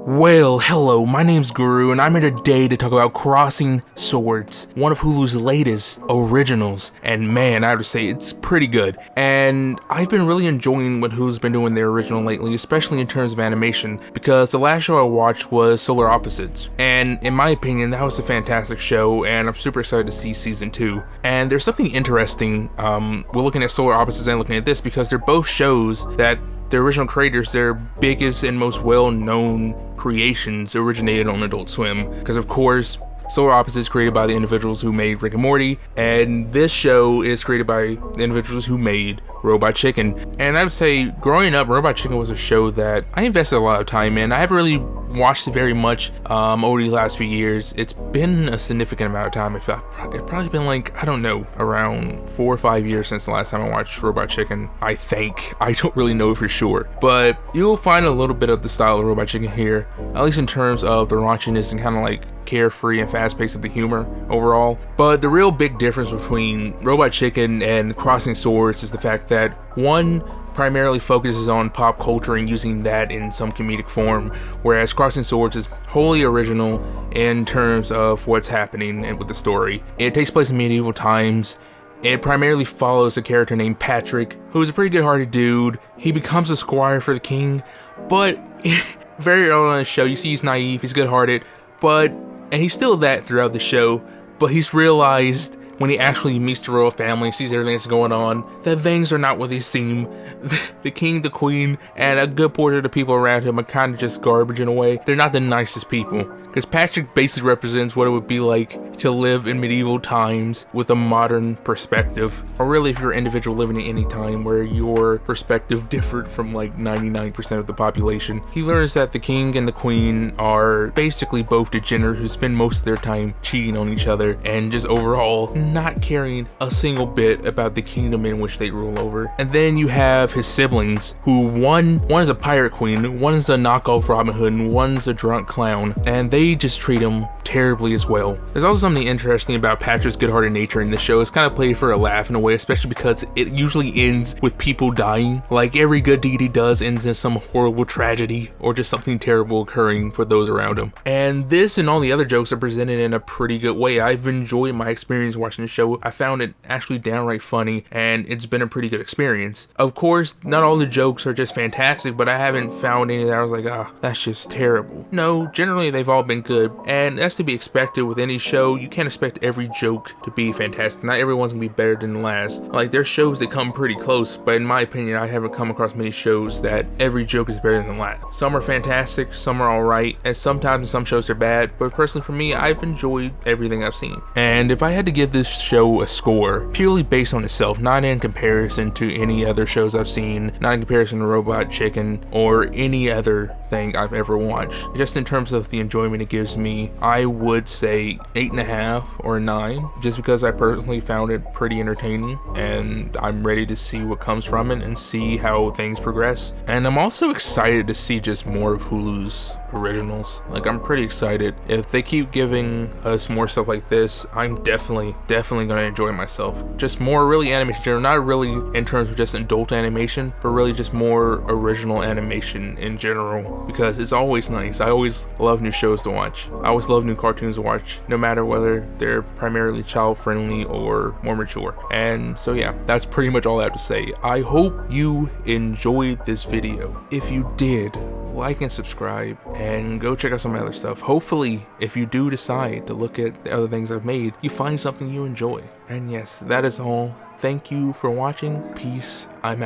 Well, hello, my name's Guru, and I'm here today to talk about Crossing Swords, one of Hulu's latest originals, and man, I have to say, it's pretty good. And I've been really enjoying what Hulu's been doing their original lately, especially in terms of animation, because the last show I watched was Solar Opposites, and in my opinion, that was a fantastic show, and I'm super excited to see season 2. And there's something interesting, we're looking at Solar Opposites and looking at this, because they're both shows that the original creators, their biggest and most well-known creations originated on Adult Swim, because of course Solar Opposites created by the individuals who made Rick and Morty, and this show is created by the individuals who made Robot Chicken. And I would say, growing up, Robot Chicken was a show that I invested a lot of time in. I haven't really watched it very much over the last few years. It's been a significant amount of time. It's probably been like, I don't know, around 4 or 5 years since the last time I watched Robot Chicken, I think. I don't really know for sure, but you'll find a little bit of the style of Robot Chicken here, at least in terms of the raunchiness and kind of like carefree and fast pace of the humor overall. But the real big difference between Robot Chicken and Crossing Swords is the fact that one primarily focuses on pop culture and using that in some comedic form, whereas Crossing Swords is wholly original in terms of what's happening and with the story. It takes place in medieval times. It primarily follows a character named Patrick, who is a pretty good-hearted dude. He becomes a squire for the king, but very early on in the show, you see he's naive, he's good-hearted, and he's still that throughout the show, but he's realized when he actually meets the royal family, sees everything that's going on, that things are not what they seem. The king, the queen, and a good portion of the people around him are kind of just garbage in a way. They're not the nicest people. Because Patrick basically represents what it would be like to live in medieval times with a modern perspective. Or really, if you're an individual living in any time where your perspective differed from like 99% of the population. He learns that the king and the queen are basically both degenerates who spend most of their time cheating on each other and just overall not caring a single bit about the kingdom in which they rule over. And then you have his siblings, who one is a pirate queen, one is a knockoff Robin Hood, and one's a drunk clown, and they just treat him terribly as well. There's also something interesting about Patrick's good-hearted nature in this show. It's kind of played for a laugh in a way, especially because it usually ends with people dying. Like every good deed he does ends in some horrible tragedy or just something terrible occurring for those around him. And this and all the other jokes are presented in a pretty good way. I've enjoyed my experience watching the show. I found it actually downright funny, and it's been a pretty good experience. Of course, not all the jokes are just fantastic, but I haven't found any that I was like, that's just terrible. No, generally they've all been good, and that's to be expected with any show. You can't expect every joke to be fantastic. Not everyone's gonna be better than the last. Like, there's shows that come pretty close, but in my opinion, I haven't come across many shows that every joke is better than the last. Some are fantastic, some are alright, and sometimes some shows are bad, but personally for me, I've enjoyed everything I've seen. And if I had to give this show a score, purely based on itself, not in comparison to any other shows I've seen, not in comparison to Robot Chicken or any other thing I've ever watched, just in terms of the enjoyment it gives me, I would say 8.5 or 9, just because I personally found it pretty entertaining, and I'm ready to see what comes from it and see how things progress. And I'm also excited to see just more of Hulu's originals. Like, I'm pretty excited. If they keep giving us more stuff like this, I'm definitely gonna enjoy myself. Just more really animation in general, not really in terms of just adult animation, but really just more original animation in general, because it's always nice. I always love new shows to watch. I always love new cartoons to watch, no matter whether they're primarily child friendly or more mature. And so yeah, that's pretty much all I have to say. I hope you enjoyed this video. If you did, like and subscribe, and go check out some other stuff. Hopefully, if you do decide to look at the other things I've made, you find something you enjoy. And yes, that is all. Thank you for watching. Peace. I'm out.